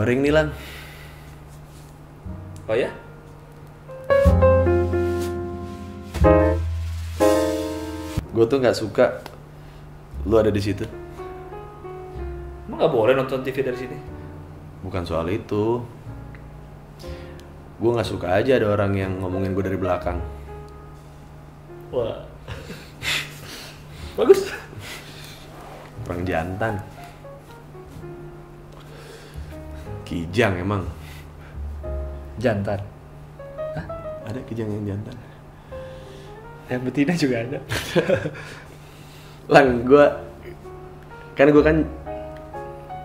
Boring nih Lang. Oh ya? Gue tuh nggak suka lu ada di situ. Emang nggak boleh nonton TV dari sini? Bukan soal itu. Gue nggak suka aja ada orang yang ngomongin gue dari belakang. Wah. Bagus. Orang jantan. Kijang emang. Jantan. Hah? Ada kijang yang jantan. Yang betina juga ada. Lang, gue kan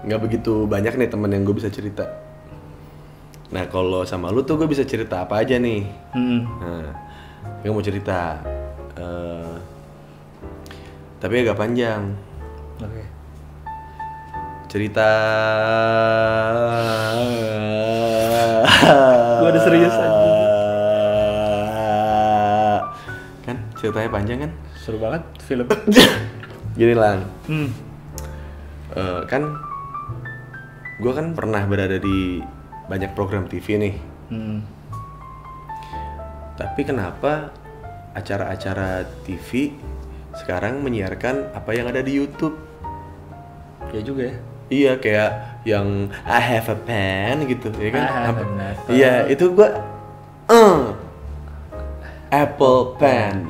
nggak begitu banyak nih temen yang gue bisa cerita. Nah kalau sama lu tuh gue bisa cerita apa aja nih. Nah, gue mau cerita, tapi agak panjang. Oke. Cerita. Gue ada serius aja. Kan ceritanya panjang kan? Seru banget film. Gini Lang. Kan gue kan pernah berada di banyak program TV nih. Tapi kenapa acara-acara TV sekarang menyiarkan apa yang ada di YouTube? Ya juga ya. Iya, kayak yang I have a pen gitu, ya kan? I have an apple. Iya, itu gue Apple pen.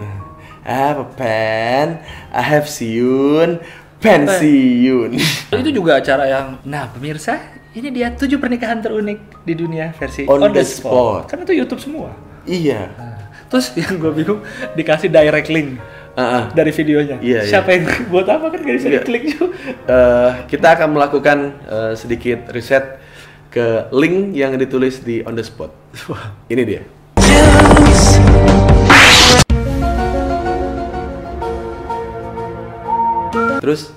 I have a pen. I have siun. Pensiun. Itu juga acara yang, nah pemirsa, ini dia 7 pernikahan terunik di dunia versi On the spot. Kan itu YouTube semua. Iya. Nah, terus yang gue bingung dikasih direct link dari videonya. Iya, Siapa yang buat apa kan gak bisa diklik juga. Kita akan melakukan sedikit riset ke link yang ditulis di On the Spot. Ini dia. Terus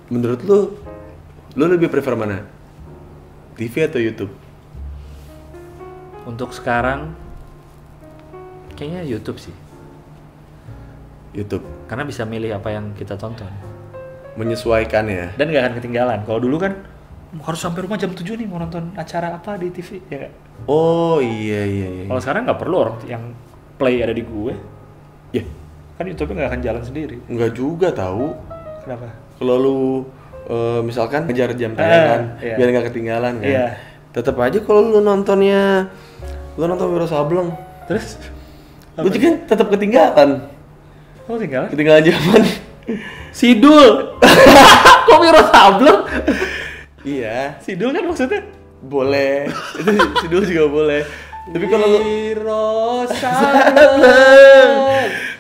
menurut lu lebih prefer mana? TV atau YouTube? Untuk sekarang kayaknya YouTube sih. YouTube. Karena bisa milih apa yang kita tonton. Menyesuaikan ya. Dan gak akan ketinggalan. Kalau dulu kan harus sampai rumah jam 7 nih mau nonton acara apa di TV, ya gak? Oh iya. Kalau sekarang nggak perlu orang yang play ada di gue. Ya, Kan YouTube nggak akan jalan sendiri. enggak juga tahu. Kenapa? Kalau lu misalkan ngejar jam tayangan iya. biar nggak ketinggalan kan. Iya. Tetap aja kalau lu nonton Wiro Sableng, Terus? lu juga tetap ketinggalan. Oh tinggal? Ketinggalan zaman. Sidul! Kok Wiro Sableng? Iya, Sidul kan maksudnya? boleh. Itu sidul juga boleh. Tapi kalau lu Wiro Sableng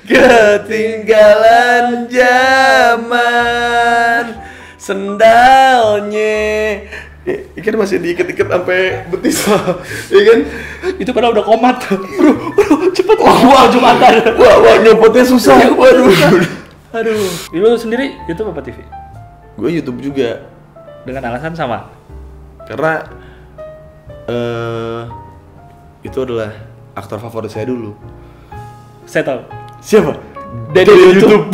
ketinggalan zaman, sendalnya ikan masih diikat-ikat sampai betis. Iya kan? itu padahal udah komat. Bro, cepet. Wah, Jumatan. Wah, nyopotnya susah. Waduh. Aduh. Lu sendiri YouTube apa TV? Gue YouTube juga. Dengan alasan sama? Karena itu adalah aktor favorit saya dulu. Saya tahu. Siapa? Dari YouTube.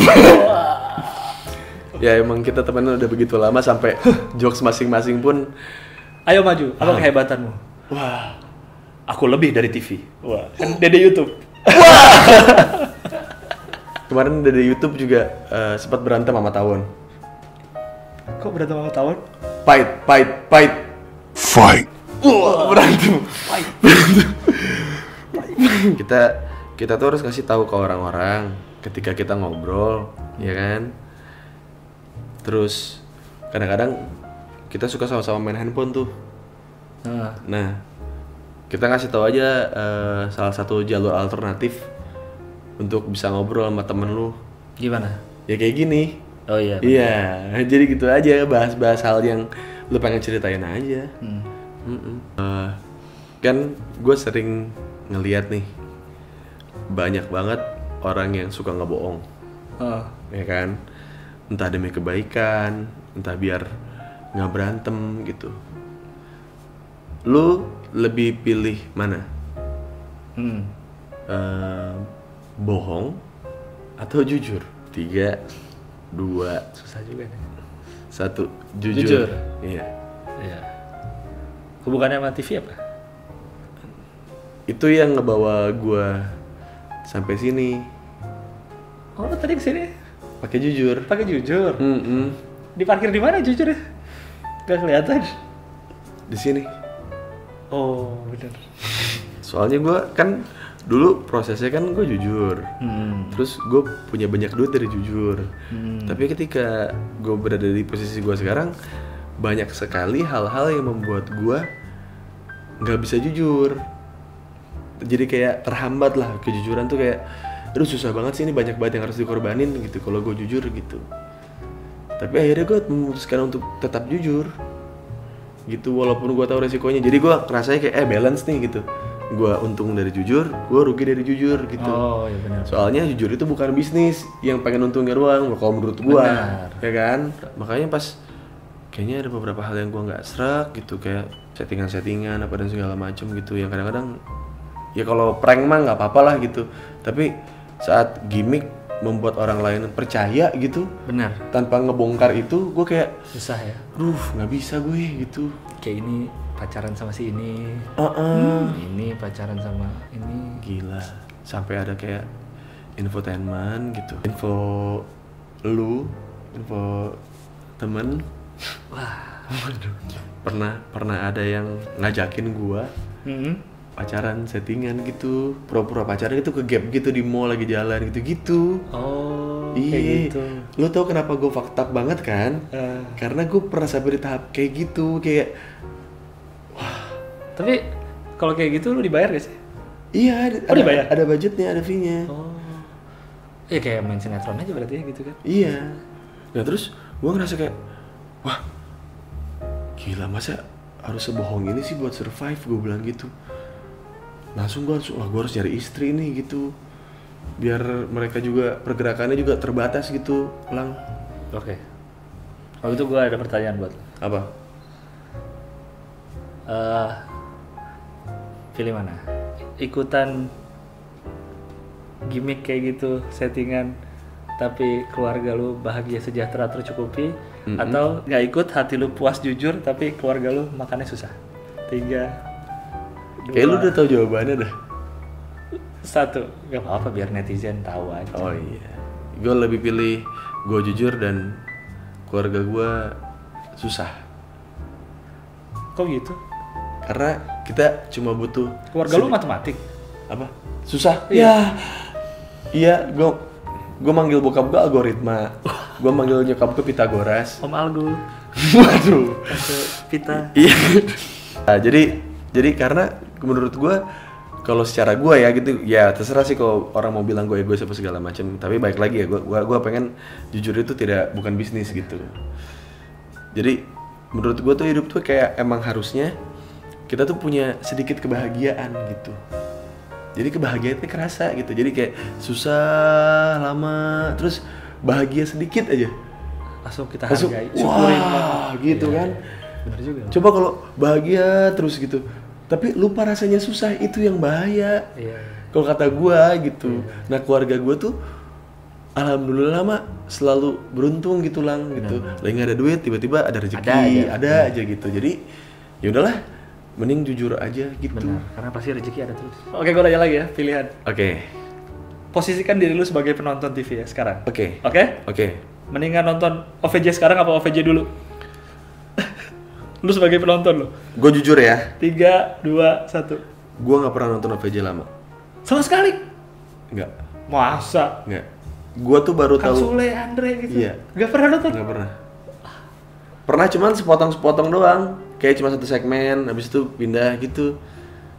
Ya emang kita temenan udah begitu lama sampai jokes masing-masing pun. Ayo maju, apa kehebatanmu? Wah, Aku lebih dari TV. Wah, kan Dede YouTube. kemarin dari YouTube juga sempat berantem sama Tawon. Kok berantem sama Tawon? Fight. Wah, berantem. Kita tuh harus kasih tahu ke orang-orang ketika kita ngobrol, ya kan? Terus kadang-kadang kita suka sama-sama main handphone tuh. Nah, kita kasih tahu aja salah satu jalur alternatif untuk bisa ngobrol sama temen lu. Gimana? Ya kayak gini. Oh iya. Iya, jadi gitu aja, bahas-bahas hal yang lu pengen ceritain aja. Kan gue sering ngeliat nih, banyak banget orang yang suka ngebohong, ya kan? Entah demi kebaikan, entah biar nggak berantem gitu. Lu lebih pilih mana? Bohong atau jujur? 3, 2, Susah juga nih. 1, Jujur. Iya. Iya. Hubungannya sama TV apa? Itu yang ngebawa gue sampai sini. Oh, lu tadi kesini Pakai jujur. pakai jujur. Diparkir di mana jujur ya? Gak kelihatan. Di sini. Oh, benar. Soalnya gue kan dulu prosesnya kan gue jujur. Terus gue punya banyak duit dari jujur. Tapi ketika gue berada di posisi gue sekarang, banyak sekali hal-hal yang membuat gue nggak bisa jujur. Jadi kayak terhambat lah, kejujuran tuh kayak aduh susah banget sih, ini banyak banget yang harus dikorbanin gitu kalau gue jujur gitu. Tapi akhirnya gue memutuskan untuk tetap jujur gitu, walaupun gue tahu resikonya. Jadi gue rasanya kayak balance nih gitu, gue untung dari jujur, gue rugi dari jujur gitu. Oh iya benar. Soalnya jujur itu bukan bisnis yang pengen untungnya doang kalau menurut gue, ya kan. Makanya pas kayaknya ada beberapa hal yang gue nggak serak gitu, kayak settingan apa dan segala macem gitu, yang kadang-kadang ya kalau prank mah nggak apa-apa lah gitu, tapi saat gimmick membuat orang lain percaya gitu, Benar. tanpa ngebongkar itu, gue kayak Susah ya. nggak bisa gue gitu. Kayak ini pacaran sama si ini. Ini pacaran sama ini. Gila, sampai ada kayak infotainment gitu, info temen. Wah. Pernah ada yang ngajakin gue pacaran settingan gitu, pura-pura pacaran gitu ke gap gitu di mall lagi jalan gitu. Oh, Iya, kayak gitu. Lo tau kenapa gue fucked up banget kan? Karena gue pernah sampai di tahap kayak gitu, kayak Tapi kalau kayak gitu lu dibayar gak sih? iya, dibayar? ada budgetnya, ada fee-nya. Oh. Ya kayak main sinetron aja berarti ya gitu kan. Iya. Nah terus gue ngerasa kayak, wah gila, masa harus sebohong ini sih buat survive, gue bilang gitu. Langsung gue harus nyari istri nih gitu, biar mereka juga pergerakannya juga terbatas gitu, Lang. Oke. Kalau itu gue ada pertanyaan buat lo. Apa? Pilih mana? Ikutan gimmick kayak gitu, settingan, tapi keluarga lu bahagia, sejahtera, tercukupi, atau nggak ikut, hati lu puas, jujur, tapi keluarga lu makannya susah. 3, 2, Kayak lu udah tahu jawabannya dah. 1. Gak apa-apa biar netizen tahu aja. Oh iya, gue lebih pilih gue jujur dan keluarga gue susah. Kok gitu? Karena kita cuma butuh Keluarga lu matematik? apa? Susah? Iya. Iya, gue manggil bokap gue algoritma, gue manggil nyokap gue Pitagoras. Om Algul. Waduh. Pita. Iya. Nah, jadi karena menurut gue, kalau secara gue ya gitu, ya terserah sih kalau orang mau bilang gue egois apa segala macam. Tapi baik lagi ya, gue pengen jujur itu bukan bisnis gitu. Jadi menurut gue tuh hidup tuh kayak emang harusnya kita tuh punya sedikit kebahagiaan gitu. Jadi kebahagiaan itu kerasa gitu. Jadi kayak susah lama, terus bahagia sedikit aja Langsung kita hargai, syukurin banget gitu kan. Bener juga. Coba kalau bahagia terus gitu, tapi lupa rasanya susah, itu yang bahaya. Iya. Kalau kata gua gitu. Nah keluarga gua tuh alhamdulillah mah selalu beruntung gitu Lang gitu. Lagi nggak ada duit, tiba-tiba ada rezeki, ada aja gitu. Jadi ya udahlah, mending jujur aja gitu. Benar, karena pasti rezeki ada terus. Oke, gua tanya lagi ya, pilihan. Oke. Posisikan diri lu sebagai penonton TV ya sekarang. Oke. Oke? Mendingan nonton OVJ sekarang apa OVJ dulu? Lu sebagai penonton lo. Gue jujur ya. 3, 2, 1. Gue nggak pernah nonton OVJ lama. Sama sekali? Nggak. Masa? Nggak. Gue tuh baru Kan tahu. Sule, Andre gitu. Iya. Gak pernah nonton? Nggak pernah. Pernah cuman sepotong-sepotong doang. Kayak cuma satu segmen, habis itu pindah gitu.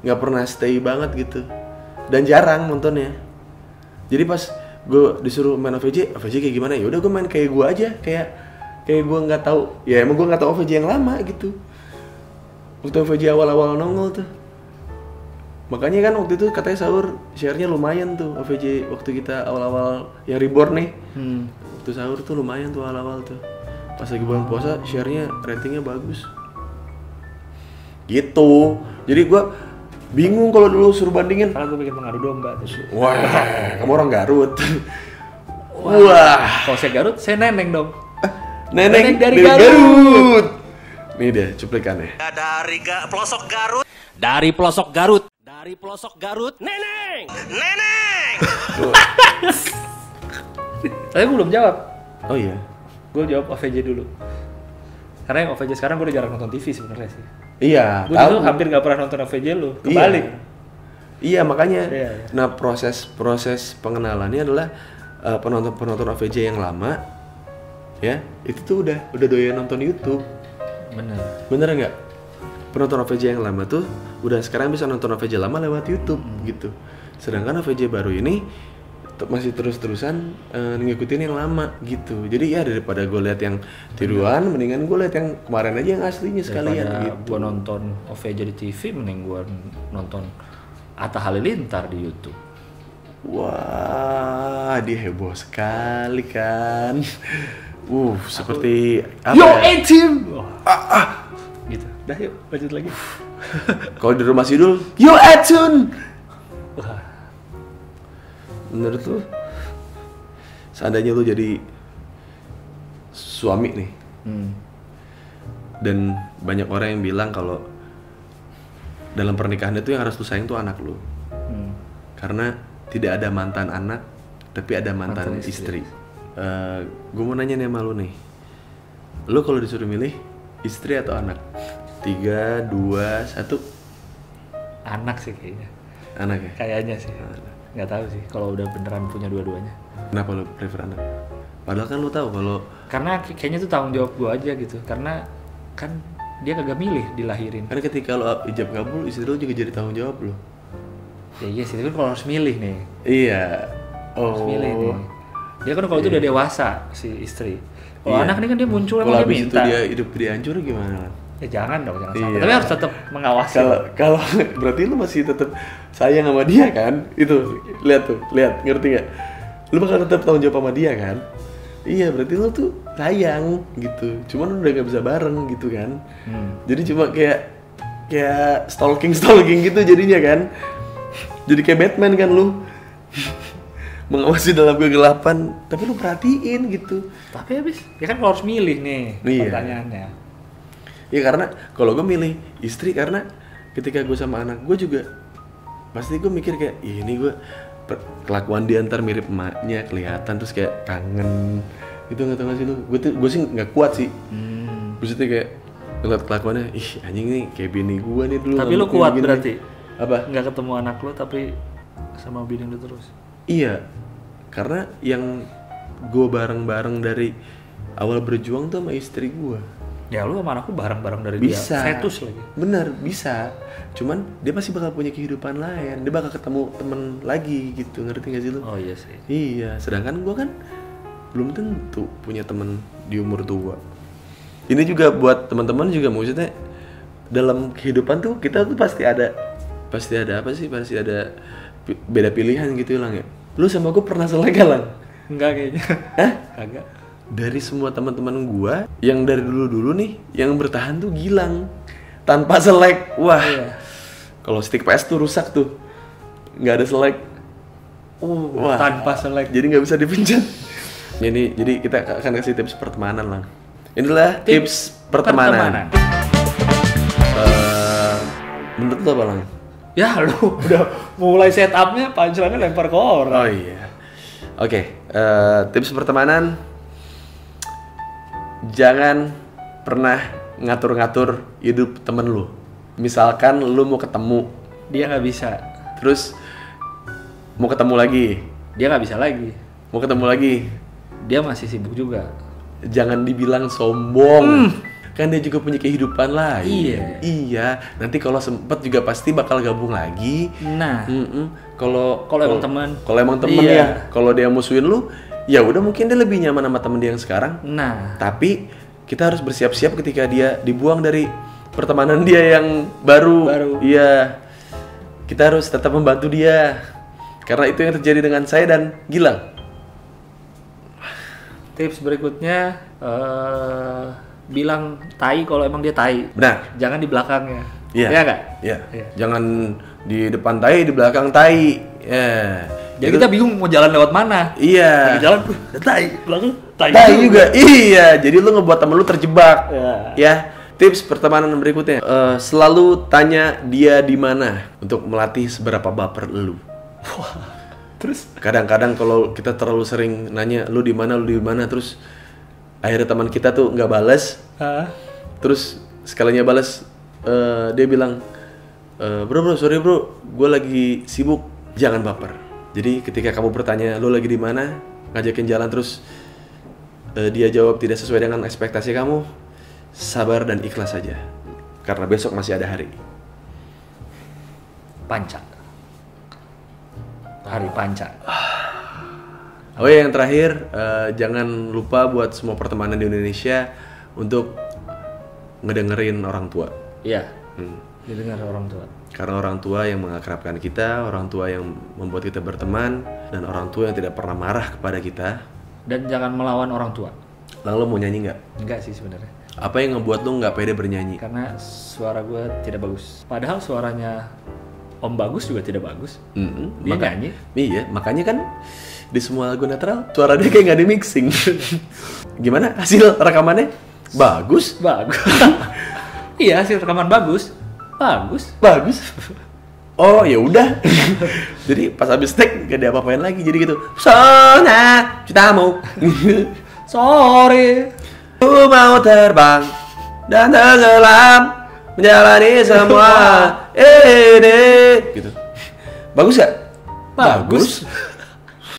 Nggak pernah stay banget gitu. Dan jarang nontonnya. Jadi pas gue disuruh main OVJ kayak gimana? Ya udah gue main kayak gue aja, kayak gue nggak tahu. Ya emang gue nggak tahu OVJ yang lama gitu. Waktu OVJ awal-awal nongol tuh. Makanya kan waktu itu katanya sahur share-nya lumayan tuh OVJ waktu kita awal-awal yang reborn nih. Waktu sahur tuh lumayan tuh awal-awal tuh. Pas lagi bulan puasa share-nya ratingnya bagus. Gitu. Jadi gue bingung kalau dulu suruh bandingin. Karena gue bikin mengadu domba. Wah, kamu orang Garut. Wah. Kalau saya Garut, saya Neneng dong. Neneng dari Garut. Ini dia cuplikannya. Dari pelosok Garut, Neneng. Tapi gue belum jawab. Oh iya. Gue jawab OVJ dulu. Karena yang OVJ sekarang gue udah jarang nonton TV sebenarnya sih. Iya. Gue dulu hampir nggak pernah nonton OVJ lu. Kebalik. Iya makanya. Iya. Nah proses pengenalannya adalah penonton OVJ yang lama, ya itu tuh udah doyan nonton YouTube. Bener nggak? Penonton OVJ yang lama tuh udah sekarang bisa nonton OVJ lama lewat YouTube gitu. Sedangkan OVJ baru ini masih terus-terusan ngikutin yang lama gitu. Jadi ya daripada gue lihat yang tiruan, mendingan gue lihat yang kemarin aja yang aslinya sekalian gitu. Gue nonton OVJ di TV, mending gue nonton Atta Halilintar di YouTube. Wah, dia heboh sekali kan. Seperti apa? Yo, ya? A-Team! Gitu. Dah yuk, lanjut lagi. Kalau di rumah Sidul, yo Atun! Menurut lu, seandainya lu jadi suami nih, dan banyak orang yang bilang kalau dalam pernikahan itu yang harus lu sayang tuh anak lu, karena tidak ada mantan anak, tapi ada mantan istri. Gue mau nanya nih sama lu nih, lu kalau disuruh milih istri atau anak? 3, 2, 1. Anak sih kayaknya. Anak ya? Kayaknya sih. Nggak tahu sih kalau udah beneran punya dua-duanya. Kenapa lu prefer anak? Padahal kan lu tahu kalau karena kayaknya itu tanggung jawab gue aja gitu. Karena kan dia kagak milih dilahirin. karena ketika lu ijab kabul, istri lu juga jadi tanggung jawab lu. Ya iya sih, tapi kalau harus milih nih. Iya. Harus milih nih. Dia kan kalau itu udah dewasa si istri. Kalau anak ini kan dia muncul emang dia minta. Kalau habis itu dia hidup dia hancur gimana? Ya jangan dong, jangan sampai. Tapi harus tetap mengawasi. Kalau berarti lu masih tetap sayang sama dia kan? Itu lihat, ngerti nggak? Lu bakal tetap tanggung jawab sama dia kan? Iya, berarti lu tuh sayang gitu. Cuman lu udah nggak bisa bareng gitu kan? Jadi cuma kayak stalking gitu jadinya kan? Jadi kayak Batman kan lu. Mengawasi dalam kegelapan, tapi lu perhatiin gitu. Tapi habis, ya kan kalau harus milih nih pertanyaannya. Ya karena kalau gue milih istri karena ketika gue sama anak gue juga pasti gue mikir kayak ini gue kelakuan dia ntar mirip emaknya kelihatan terus kayak kangen gitu, nggak tahu nggak sih lu? Gue sih nggak kuat sih. Maksudnya kayak ngeliat kelakuannya, anjing nih kayak bini gue nih dulu. Tapi lu kuat berarti? Apa? Nggak ketemu anak lu tapi sama bini lu terus? Iya, karena yang gue bareng-bareng dari awal berjuang tuh sama istri gue. Ya lu sama anakku bareng-bareng dari bisa. Dia fetus lagi. Bener, bisa. Cuman dia pasti bakal punya kehidupan lain. Dia bakal ketemu temen lagi gitu, ngerti gak sih lu? Oh iya sih. Iya, sedangkan gue kan belum tentu punya temen di umur tua. Ini juga buat teman-teman juga, maksudnya dalam kehidupan tuh kita tuh pasti ada beda pilihan gitu Lang ya. Lu sama gue pernah selek gak Lang? Enggak kayaknya. Hah? Kagak. Dari semua teman-teman gue yang dari dulu nih yang bertahan tuh Gilang tanpa selek. Wah, iya. Kalau stick PS tuh rusak tuh, nggak ada selek. Wah, tanpa selek. Jadi nggak bisa dipencet. Jadi kita akan kasih tips pertemanan Lang. Inilah tips pertemanan. Menurut lo apa Lang? Ya lu udah mulai setupnya punchline-nya lempar ke orang. Oh iya. Oke, tips pertemanan. Jangan pernah ngatur-ngatur hidup temen lu. Misalkan lu mau ketemu, dia nggak bisa. Terus mau ketemu lagi, dia nggak bisa lagi. Mau ketemu lagi, dia masih sibuk juga. Jangan dibilang sombong. Kan dia juga punya kehidupan lain. Iya. Nanti kalau sempet juga pasti bakal gabung lagi. Nah. Kalau emang teman. Kalau emang temen ya. Kalau dia musuhin lu, ya udah mungkin dia lebih nyaman sama temen dia yang sekarang. Nah. Tapi kita harus bersiap-siap ketika dia dibuang dari pertemanan dia yang baru. Iya. Kita harus tetap membantu dia. Karena itu yang terjadi dengan saya dan Gilang. Tips berikutnya, bilang tai kalau emang dia tai. Benar. Jangan di belakangnya. Iya. Iya nggak? Iya. Jangan di depan tai, di belakang tai. Ya. Jadi kita bingung mau jalan lewat mana. Iya. Lagi jalan, tai, belakang tai juga. Iya. Jadi lu ngebuat temen lu terjebak. Iya. Ya. Tips pertemanan berikutnya, selalu tanya dia di mana untuk melatih seberapa baper lu. Wah. Terus Kadang-kadang kalau kita terlalu sering nanya lu di mana, terus akhirnya teman kita tuh nggak balas. Terus sekalinya balas, dia bilang, bro, sorry bro, gue lagi sibuk. Jangan baper. Jadi ketika kamu bertanya lu lagi di mana, ngajakin jalan terus dia jawab tidak sesuai dengan ekspektasi kamu, sabar dan ikhlas saja. Karena besok masih ada hari. panca. Hari panca. Oh ya, yang terakhir, jangan lupa buat semua pertemanan di Indonesia untuk ngedengerin orang tua. Iya. Didengar orang tua. Karena orang tua yang mengakrabkan kita, orang tua yang membuat kita berteman, dan orang tua yang tidak pernah marah kepada kita. Dan jangan melawan orang tua. Lalu lo mau nyanyi nggak? Enggak sih sebenarnya. Apa yang ngebuat lo nggak pede bernyanyi? Karena suara gue tidak bagus. Padahal suaranya Om Bagus juga tidak bagus. Dia nyanyi. Iya, makanya kan di semua lagu netral suara dia kayak nggak di mixing. Gimana hasil rekamannya? Bagus. Bagus. Iya, hasil rekaman bagus. Bagus. Oh ya udah. Jadi pas habis take gak ada apa-apain lagi, jadi gitu. Sona citamu. Sorry. Ku mau terbang dan tenggelam menjalani semua ini. Gitu. Bagus gak? Bagus.